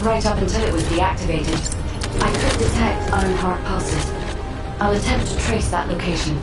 Right up until it was deactivated, I could detect Ironheart pulses. I'll attempt to trace that location.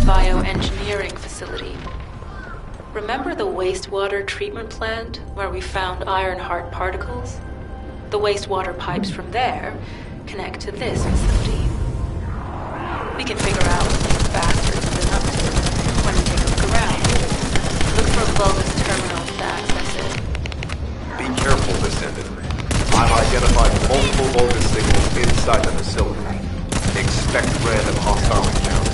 Bioengineering facility. Remember the wastewater treatment plant where we found Ironheart particles? The wastewater pipes from there connect to this facility. We can figure out what these bastards have been up to when we take a look around. Look for a Vulgus terminal to access it. Be careful, Descendant. I've identified multiple Vulgus signals inside the facility. Expect random hostile encounters.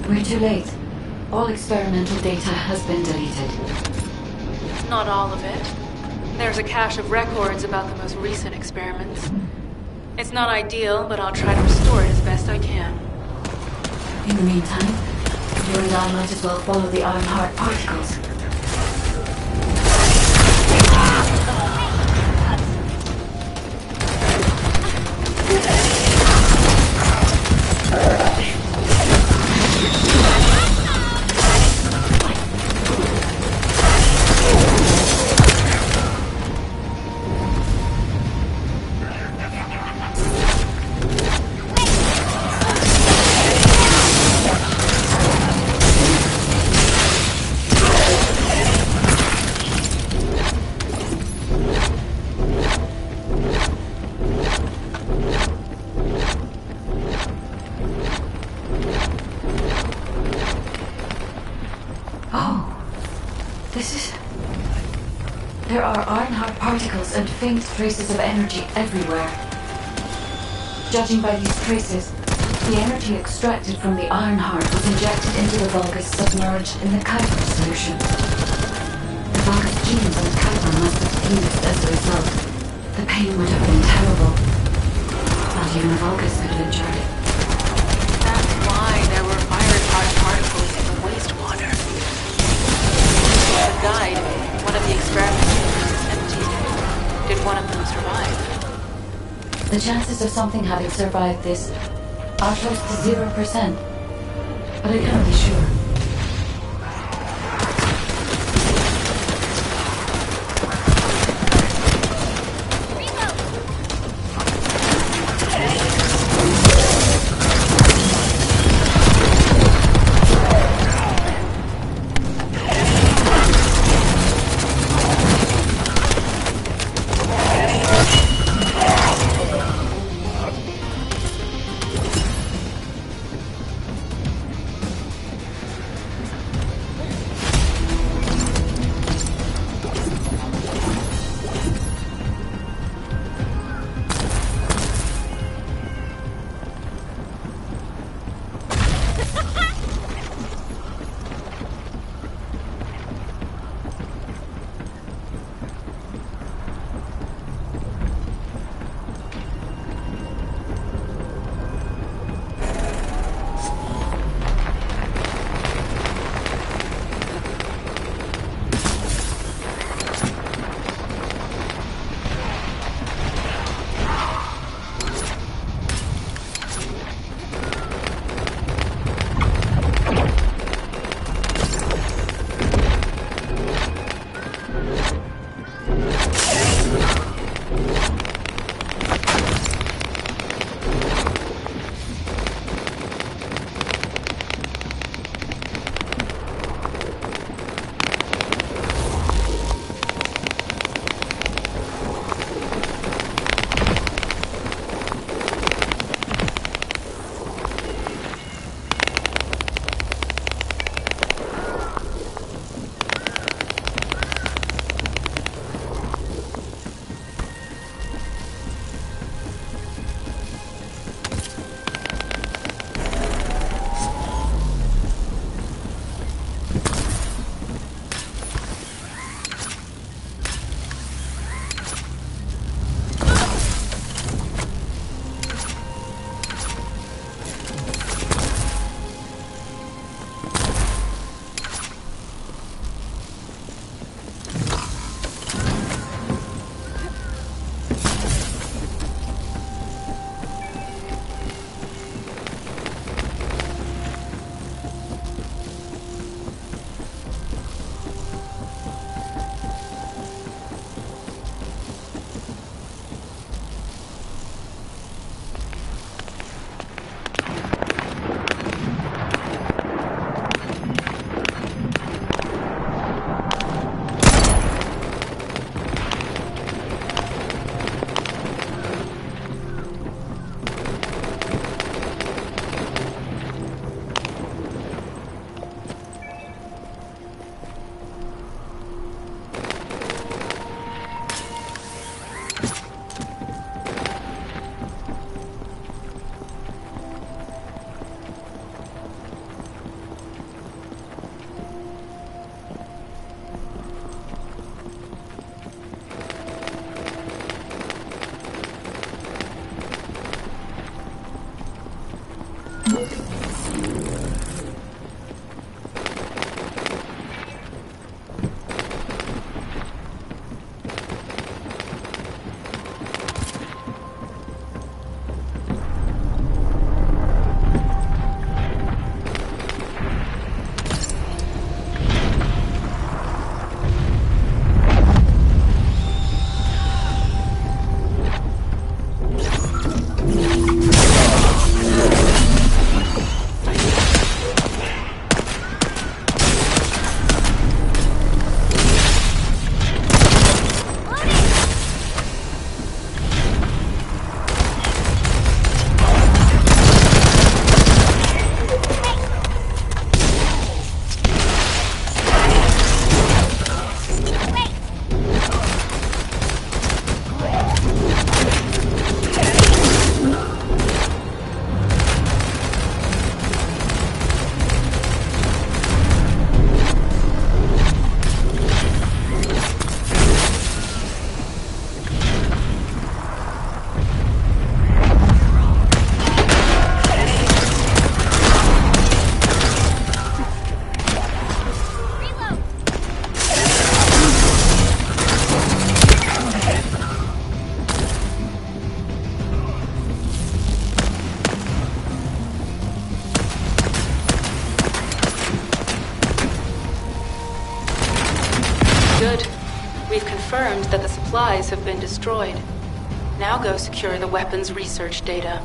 We're too late. All experimental data has been deleted. Not all of it. There's a cache of records about the most recent experiments. It's not ideal, but I'll try to restore it as best I can. In the meantime, you and I might as well follow the Ironheart particles. There are Ironheart particles and faint traces of energy everywhere. Judging by these traces, the energy extracted from the Ironheart was injected into the Vulgus submerged in the Kuiper solution. The Vulgus genes and Kuiper must have fused as a result. The pain would have been terrible. Not even a Vulgus could have endured it. That's why there were Ironheart particles in the wastewater. The guide, one of the experiment chambers is empty. Did one of them survive? The chances of something having survived this are close to 0%, but I can't be sure. confirmed that the supplies have been destroyed. Now go secure the weapons research data.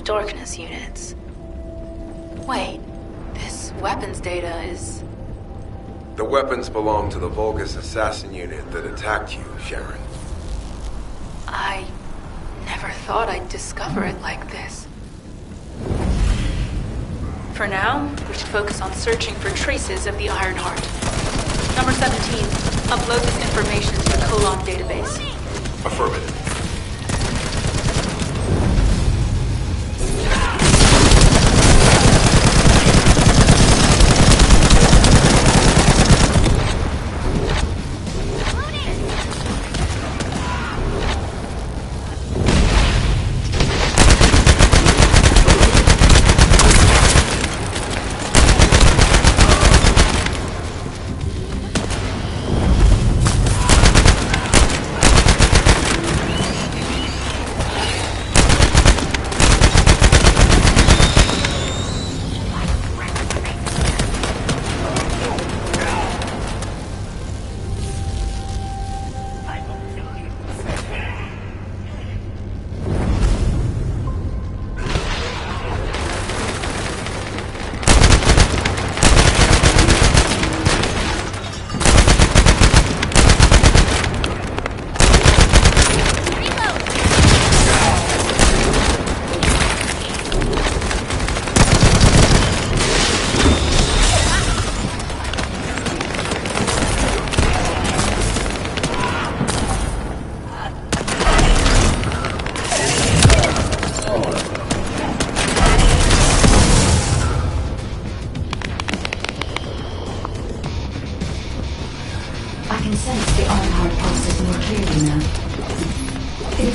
Darkness units. Wait, this weapons data is... The weapons belong to the Vulgus assassin unit that attacked you, Sharon. I never thought I'd discover it like this. For now, we should focus on searching for traces of the Ironheart. Number 17, upload this information to the Colon database. Affirmative.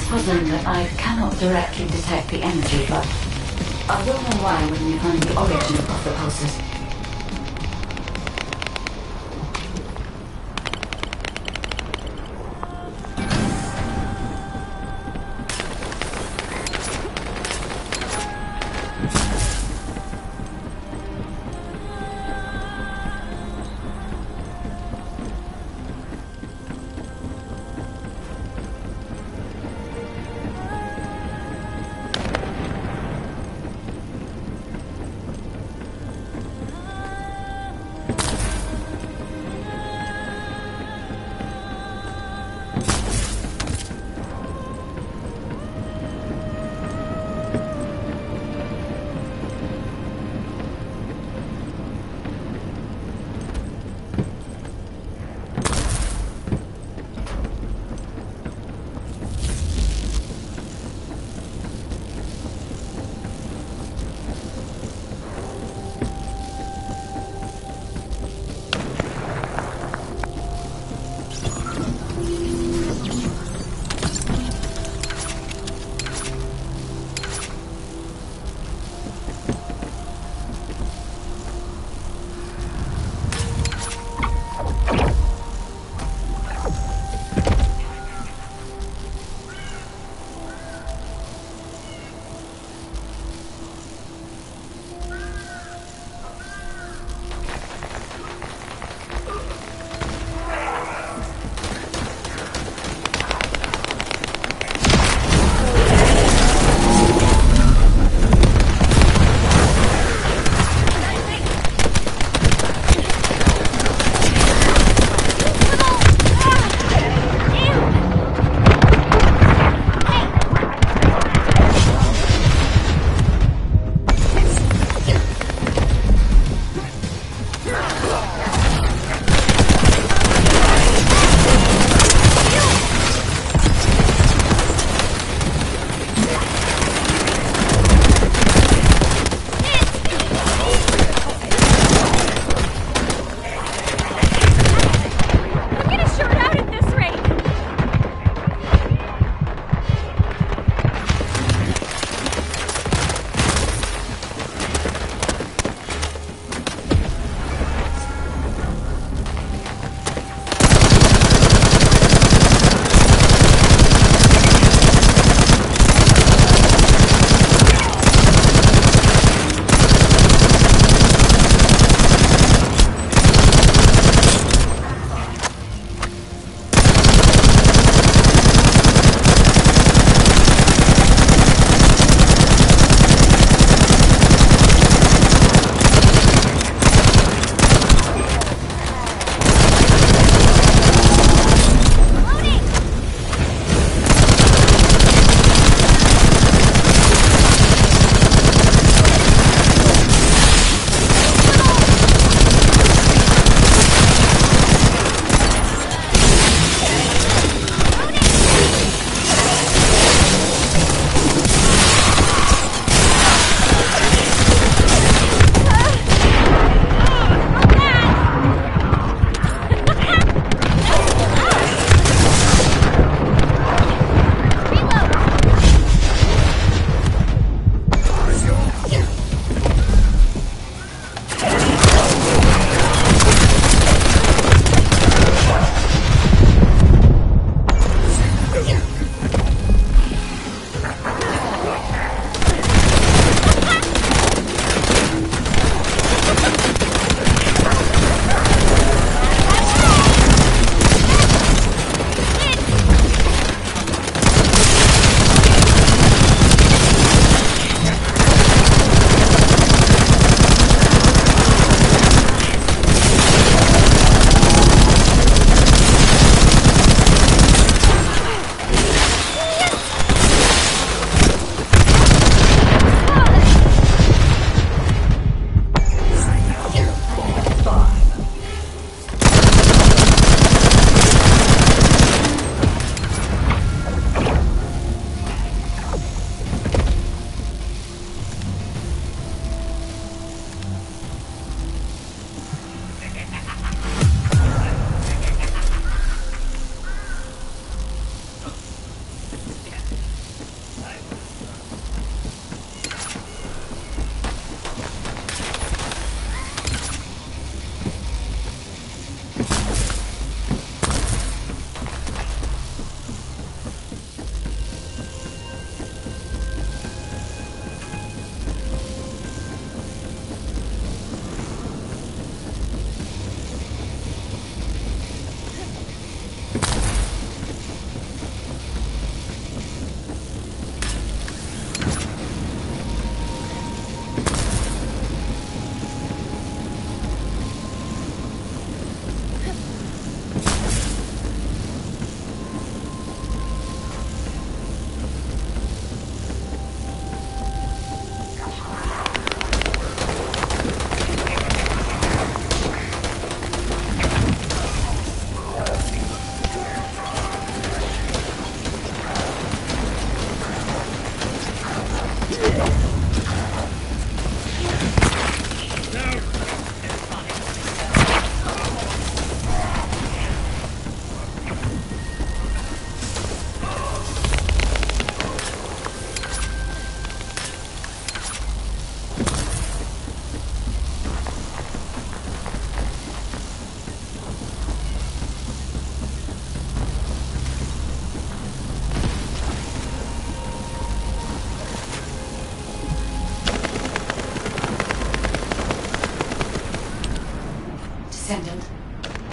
puzzling that I cannot directly detect the energy, but I will know why when we find the origin of the pulses.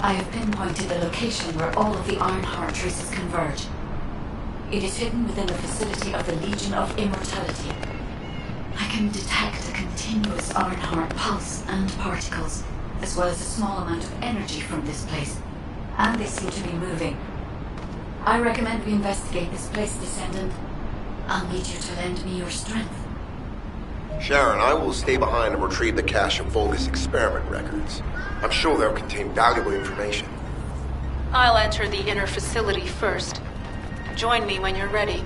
I have pinpointed the location where all of the Ironheart traces converge. It is hidden within the facility of the Legion of Immortality. I can detect a continuous Ironheart pulse and particles, as well as a small amount of energy from this place. And they seem to be moving. I recommend we investigate this place, Descendant. I'll need you to lend me your strength. Sharon, I will stay behind and retrieve the cache of Vulgus experiment records. I'm sure they'll contain valuable information. I'll enter the inner facility first. Join me when you're ready.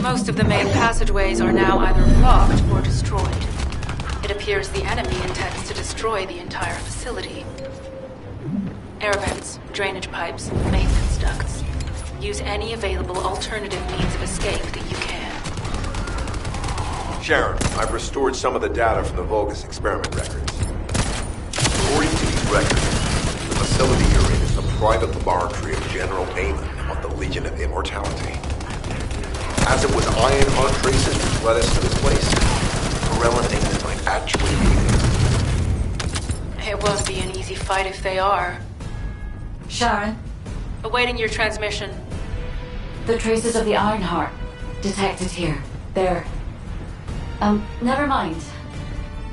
Most of the main passageways are now either blocked or destroyed. It appears the enemy intends to destroy the entire facility. Air vents, drainage pipes, maintenance ducts. Use any available alternative means of escape that you can. Sharon, I've restored some of the data from the Vulgus experiment records. According to these records, the facility you're in is the private laboratory of General Amon of the Legion of Immortality. As it was Ironheart traces which led us to this place, Morell and Amon might actually be there. It won't be an easy fight if they are. Sharon, Awaiting your transmission. the traces of the Ironheart detected here. They're... never mind.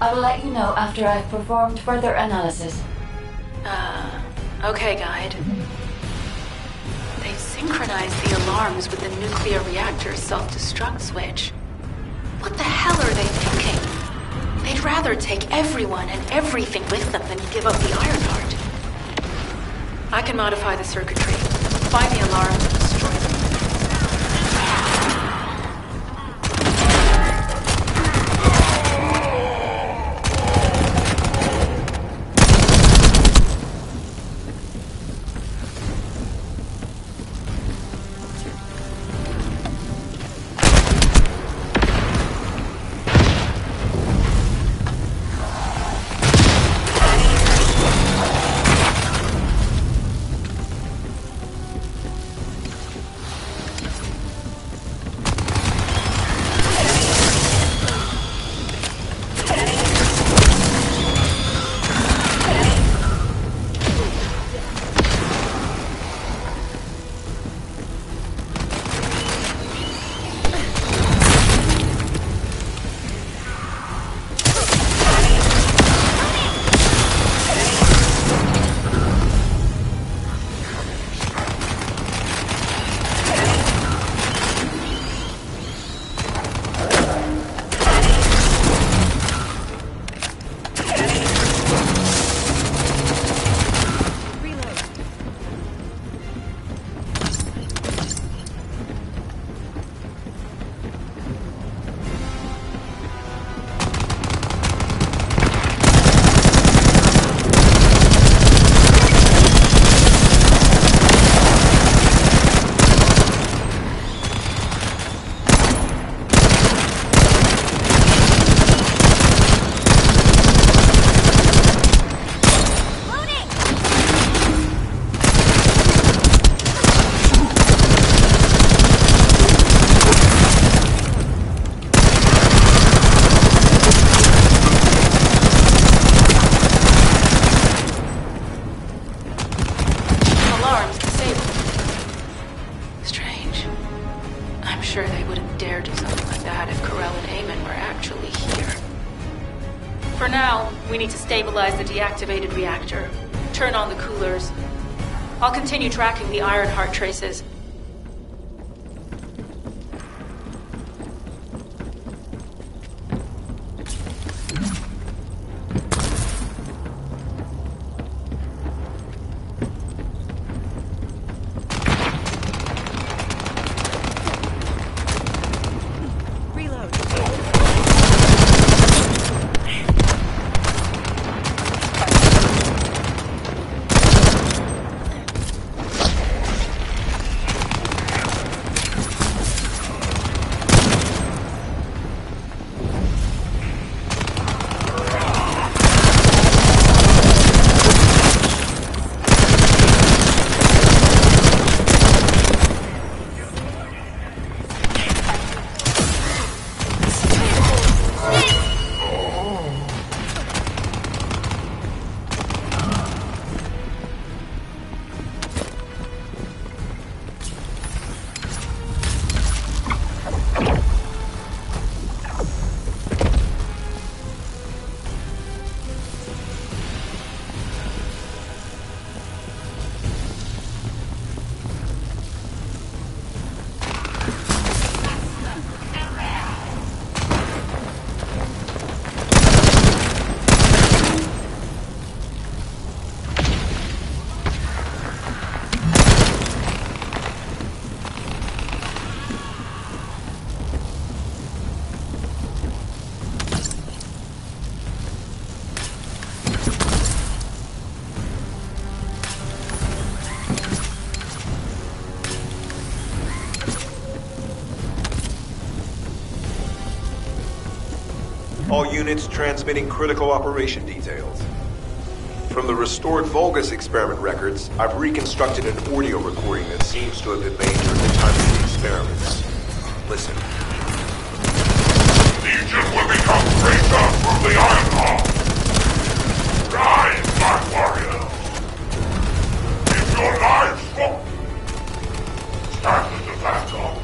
I will let you know after I've performed further analysis. Okay, Guide. They've synchronized the alarms with the nuclear reactor's self-destruct switch. What the hell are they thinking? They'd rather take everyone and everything with them than give up the Ironheart. I can modify the circuitry, find the alarms, and destroy them. For now, we need to stabilize the deactivated reactor. Turn on the coolers. I'll continue tracking the Ironheart traces. All units transmitting critical operation details. From the restored Vulgus experiment records, I've reconstructed an audio recording that seems to have been made during the time of the experiments. Listen. Legion will become greater from the Ironheart. Rise, my warriors. If your lives fall, stand as the vanguard.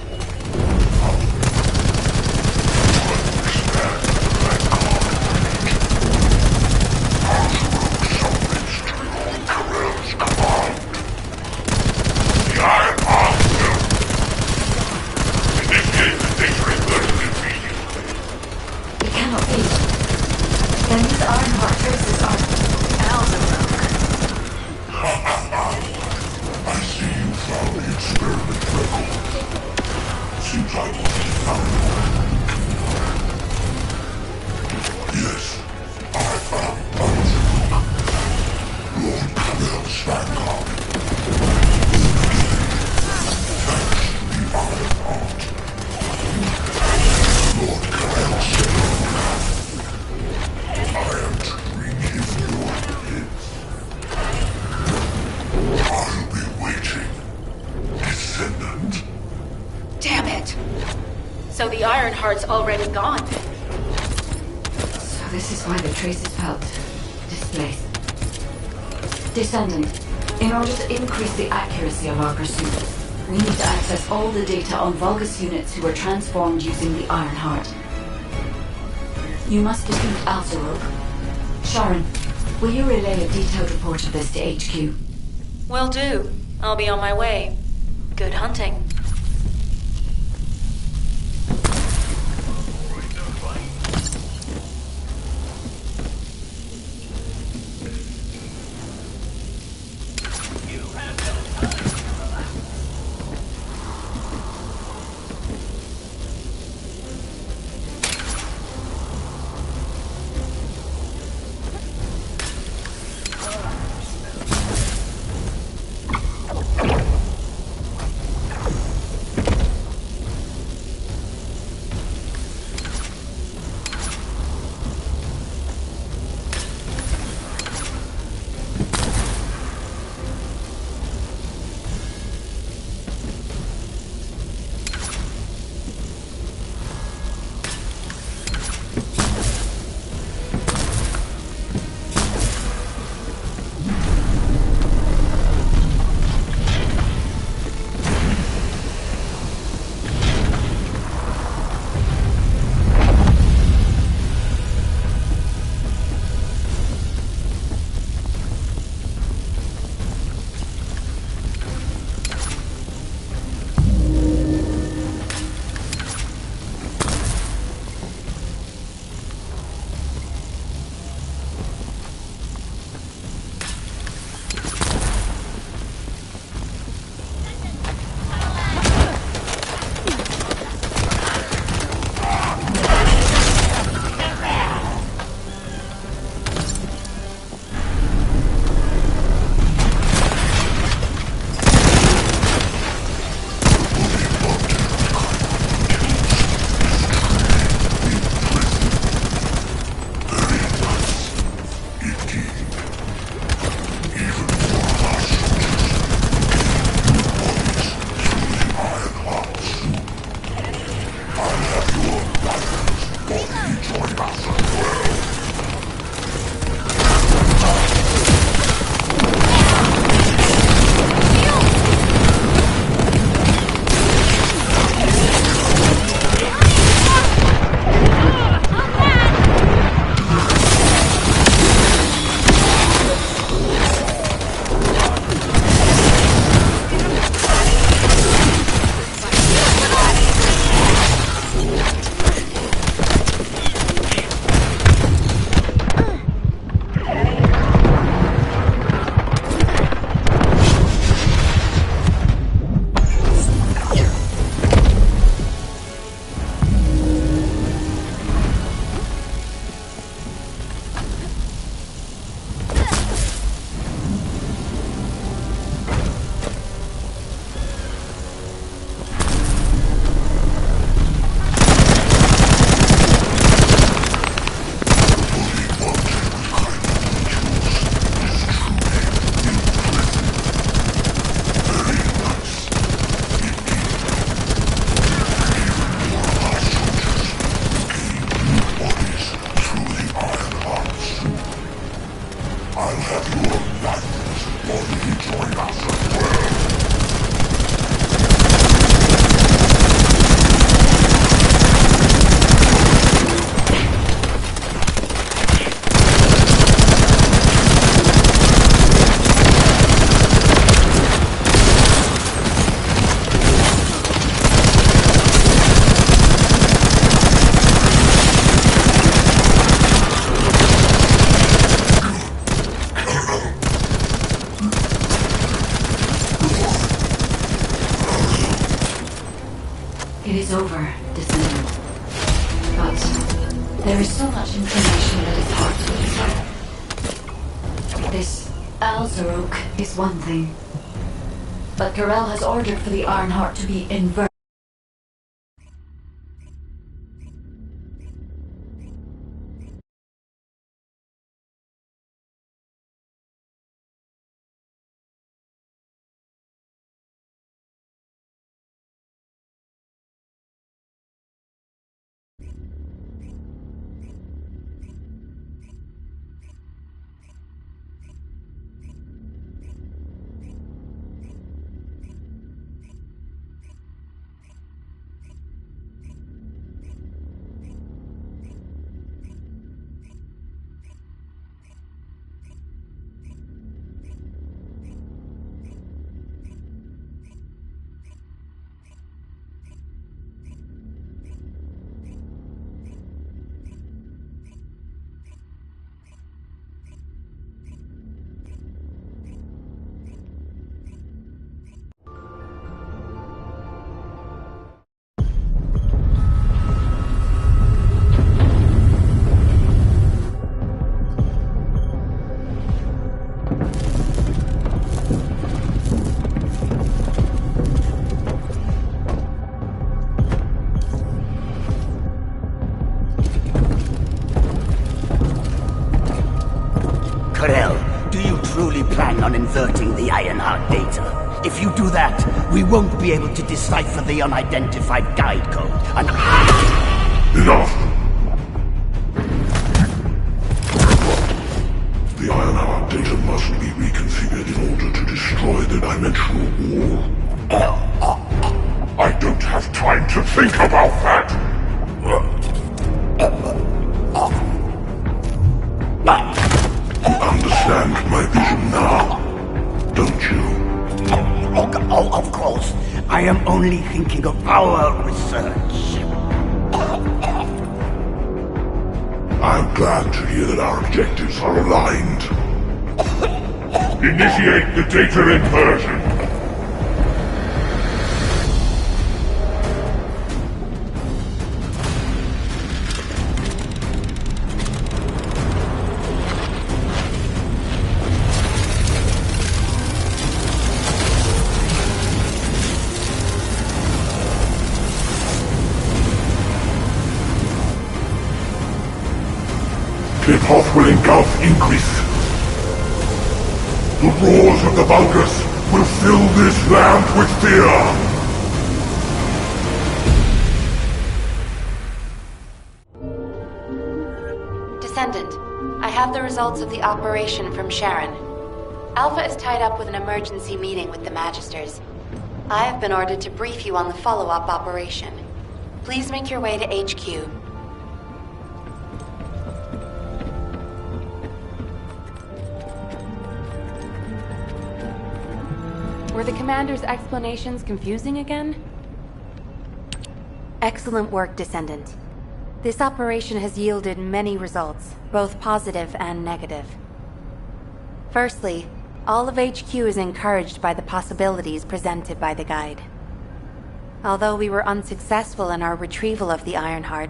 So the Ironheart's already gone. So this is why the traces felt displaced. Descendant, in order to increase the accuracy of our pursuit, we need to access all the data on Vulgus units who were transformed using the Ironheart. You must defeat Alzarok. Sharon, will you relay a detailed report of this to HQ? Will do. I'll be on my way. Good hunting. There is so much information that is hard to decipher. This Alzarok is one thing, but Corel has ordered for the Ironheart to be inverted. On inverting the Ironheart data. If you do that, we won't be able to decipher the unidentified guide code. Enough! The Ironheart data must be reconfigured in order to destroy the dimensional wall. I don't have time to think about that! You understand my vision now, don't you? Oh, of course. I am only thinking of our research. I'm glad to hear that our objectives are aligned. Initiate the data inversion. The path will engulf increase. The roars of the Vulgus will fill this land with fear. Descendant, I have the results of the operation from Sharon. Alpha is tied up with an emergency meeting with the Magisters. I have been ordered to brief you on the follow-up operation. Please make your way to HQ. Were the Commander's explanations confusing again? Excellent work, Descendant. This operation has yielded many results, both positive and negative. Firstly, all of HQ is encouraged by the possibilities presented by the guide. Although we were unsuccessful in our retrieval of the Ironheart,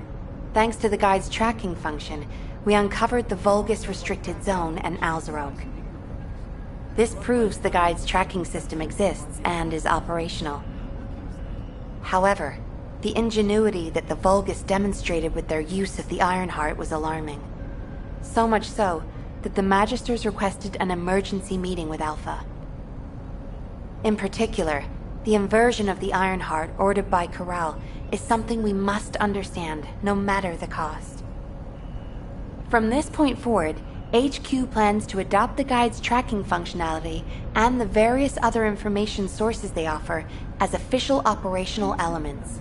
thanks to the guide's tracking function, we uncovered the Vulgus Restricted Zone and Alzarok. This proves the guide's tracking system exists and is operational. However, the ingenuity that the Vulgus demonstrated with their use of the Ironheart was alarming. So much so that the Magisters requested an emergency meeting with Alpha. In particular, the inversion of the Ironheart ordered by Corel is something we must understand, no matter the cost. From this point forward, HQ plans to adopt the guide's tracking functionality and the various other information sources they offer as official operational elements.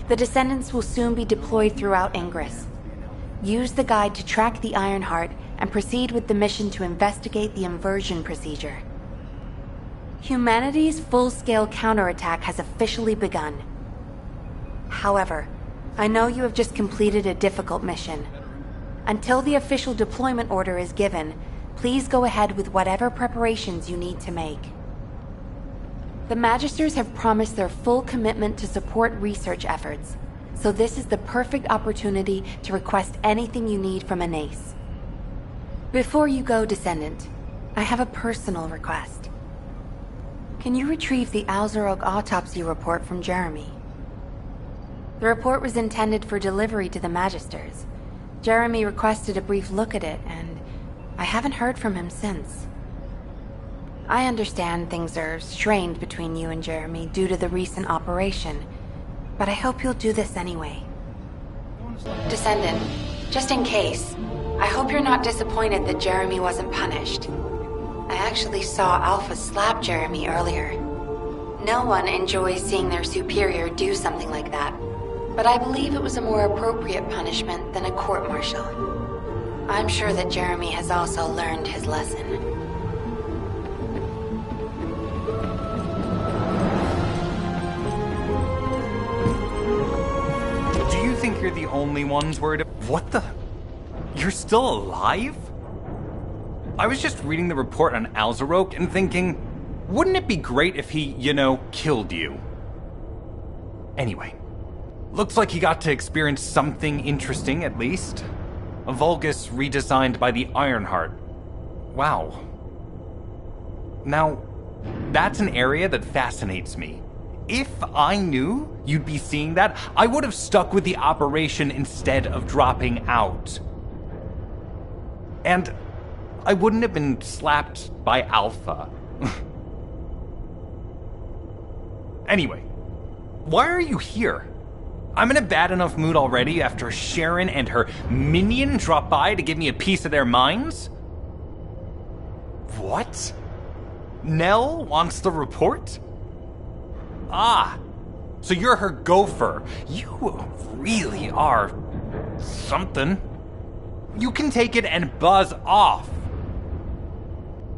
The Descendants will soon be deployed throughout Ingress. Use the guide to track the Ironheart and proceed with the mission to investigate the inversion procedure. Humanity's full-scale counterattack has officially begun. However, I know you have just completed a difficult mission. Until the official deployment order is given, please go ahead with whatever preparations you need to make. The Magisters have promised their full commitment to support research efforts, So this is the perfect opportunity to request anything you need from an ace. Before you go, Descendant, I have a personal request. Can you retrieve the Alzarok autopsy report from Jeremy? The report was intended for delivery to the Magisters. Jeremy requested a brief look at it, and I haven't heard from him since. I understand things are strained between you and Jeremy due to the recent operation, but I hope you'll do this anyway. Descendant, just in case, I hope you're not disappointed that Jeremy wasn't punished. I actually saw Alpha slap Jeremy earlier. No one enjoys seeing their superior do something like that, but I believe it was a more appropriate punishment than a court-martial. I'm sure that Jeremy has also learned his lesson. Do you think you're the only ones worried? What the? You're still alive? I was just reading the report on Alzarok and thinking, wouldn't it be great if he, killed you? Anyway, looks like he got to experience something interesting at least. A Vulgus redesigned by the Ironheart. Wow. Now, that's an area that fascinates me. If I knew you'd be seeing that, I would have stuck with the operation instead of dropping out. And I wouldn't have been slapped by Alpha. Anyway, why are you here? I'm in a bad enough mood already after Sharon and her minion drop by to give me a piece of their minds? What? Nell wants the report? Ah, so you're her gopher. You really are something. You can take it and buzz off.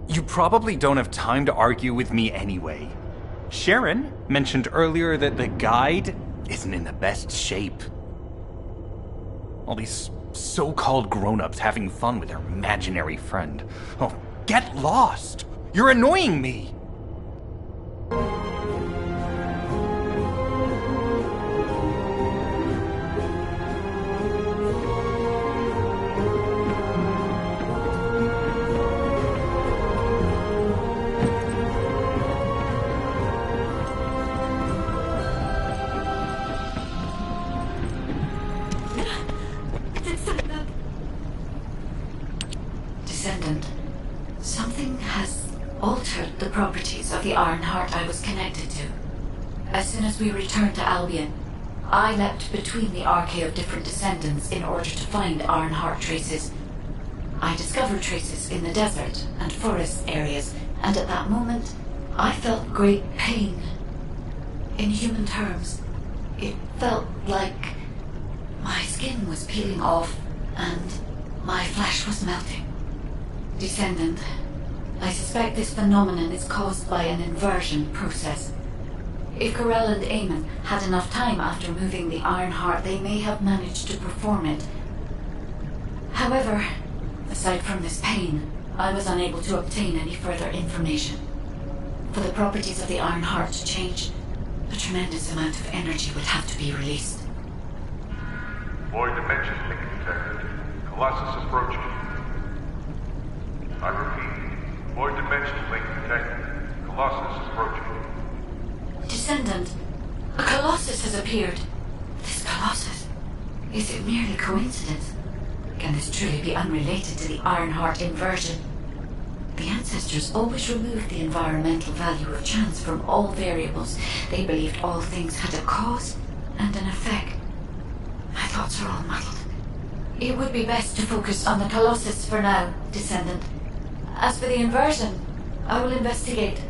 You probably don't have time to argue with me anyway. Sharon mentioned earlier that the guide isn't in the best shape. All these so-called grown-ups having fun with their imaginary friend. Oh, get lost! You're annoying me! Descendant, something has altered the properties of the Ironheart I was connected to. As soon as we returned to Albion, I leapt between the arcade of different descendants in order to find Ironheart traces. I discovered traces in the desert and forest areas, and at that moment, I felt great pain. In human terms, it felt like my skin was peeling off and my flesh was melting. Descendant, I suspect this phenomenon is caused by an inversion process. If Corell and Eamon had enough time after moving the Ironheart, they may have managed to perform it. However, aside from this pain, I was unable to obtain any further information. For the properties of the Ironheart to change, a tremendous amount of energy would have to be released. Void dimension link detected. Colossus approaching. I repeat, void dimension link detected. Colossus approaching. Descendant, a Colossus has appeared. This Colossus, is it merely coincidence? Can this truly be unrelated to the Ironheart inversion? The ancestors always removed the environmental value of chance from all variables. They believed all things had a cause and an effect. My thoughts are all muddled. It would be best to focus on the Colossus for now, Descendant. As for the inversion, I will investigate.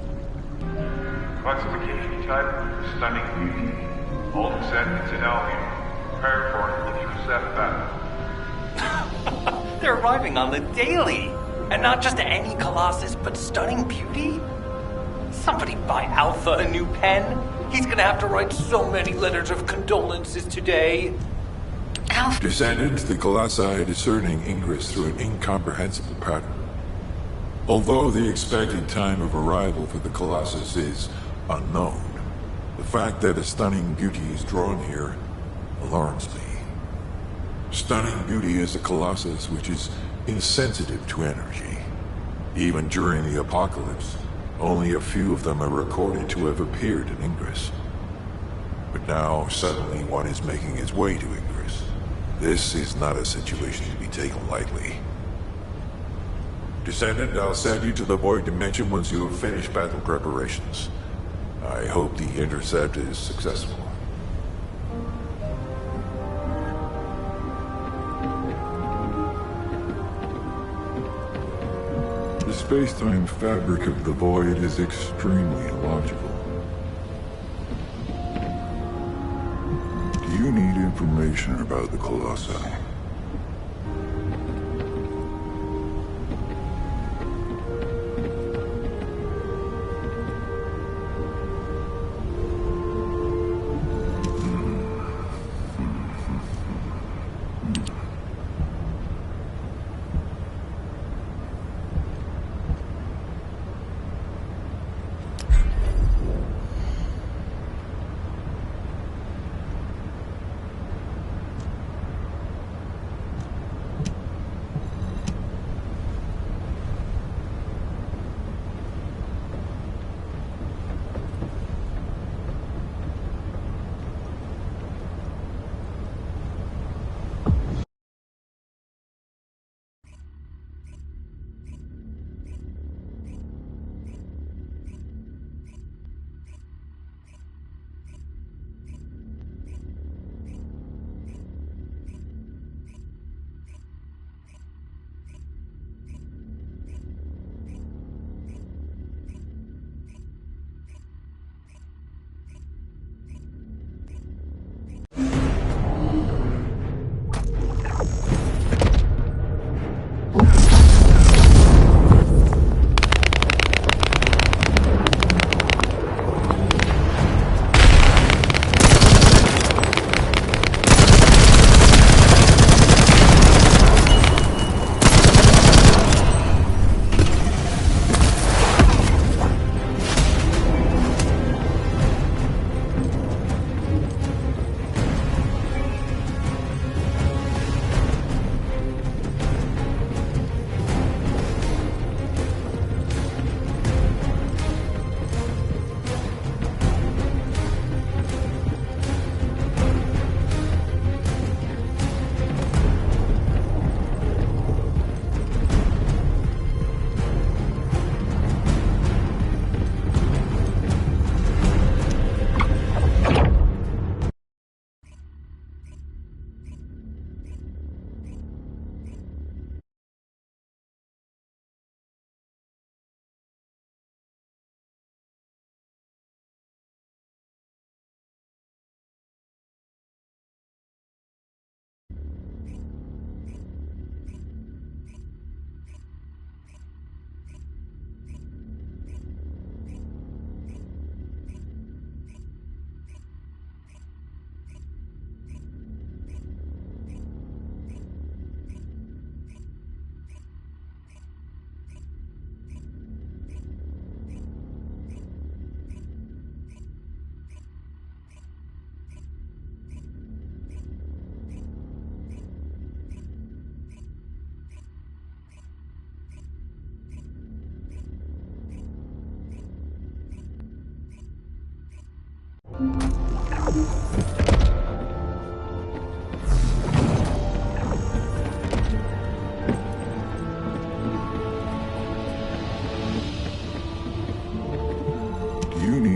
Classification type, stunning beauty. All descendants in Albion. Prepare for an intercept battle. They're arriving on the daily! And not just any Colossus, but stunning beauty? Somebody buy Alpha a new pen? He's gonna have to write so many letters of condolences today. Alpha... Descendant, the Colossi are discerning ingress through an incomprehensible pattern. Although the expected time of arrival for the Colossus is unknown, the fact that a stunning beauty is drawn here alarms me. Stunning beauty is a colossus which is insensitive to energy. Even during the apocalypse, only a few of them are recorded to have appeared in Ingress. But now, suddenly one is making its way to Ingress. This is not a situation to be taken lightly. Descendant, I'll send you to the Void Dimension once you have finished battle preparations. I hope the intercept is successful. The space-time fabric of the Void is extremely illogical. Do you need information about the Colossi?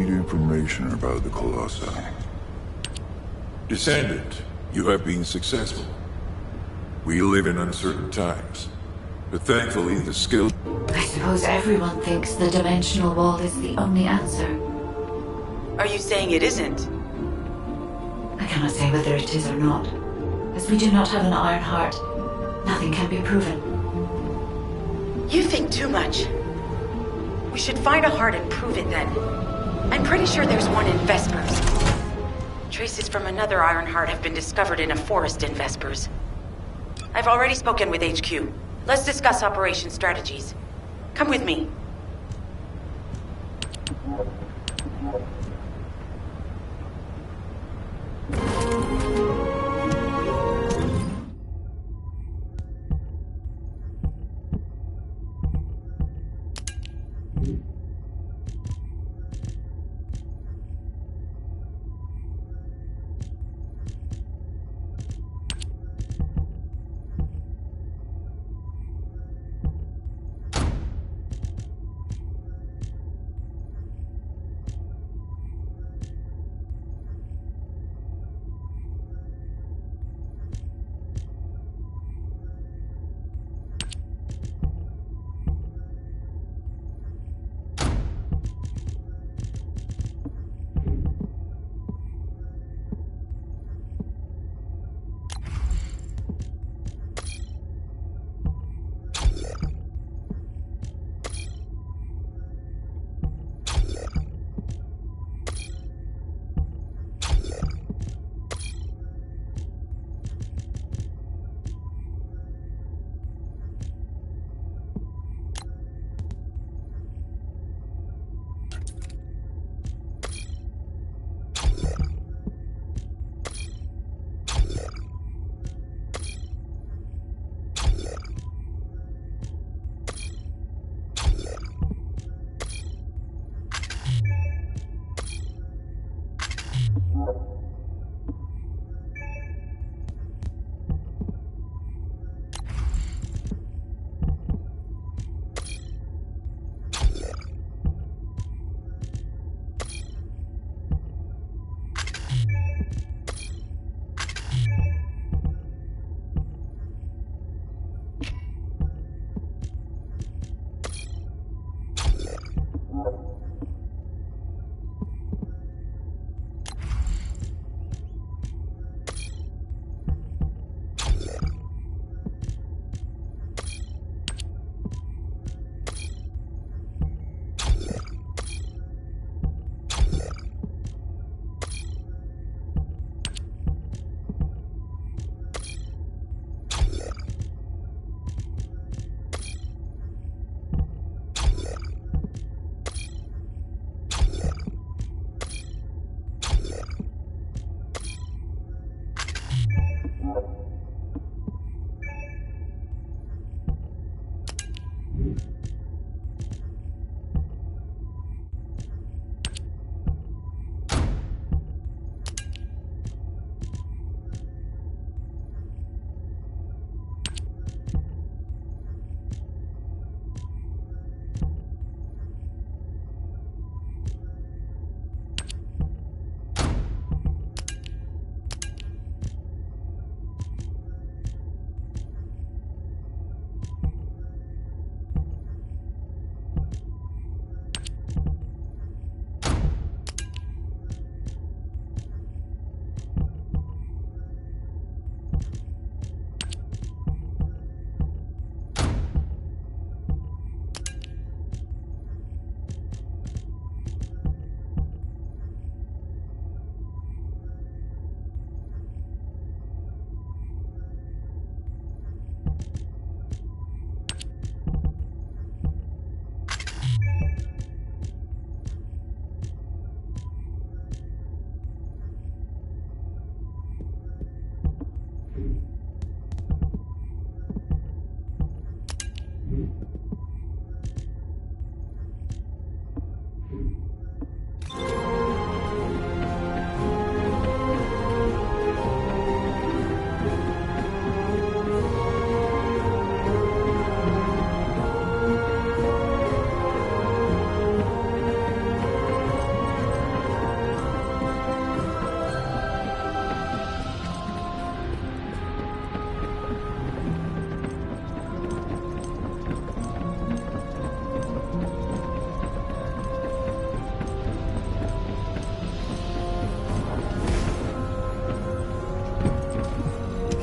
Information about the Colossi. Descendant, you have been successful. We live in uncertain times, but thankfully the skill... I suppose everyone thinks the dimensional wall is the only answer. Are you saying it isn't? I cannot say whether it is or not. As we do not have an iron heart, nothing can be proven. You think too much. We should find a heart and prove it then. I'm pretty sure there's one in Vespers. Traces from another Iron Heart have been discovered in a forest in Vespers. I've already spoken with HQ. Let's discuss operation strategies. Come with me.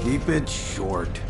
Keep it short.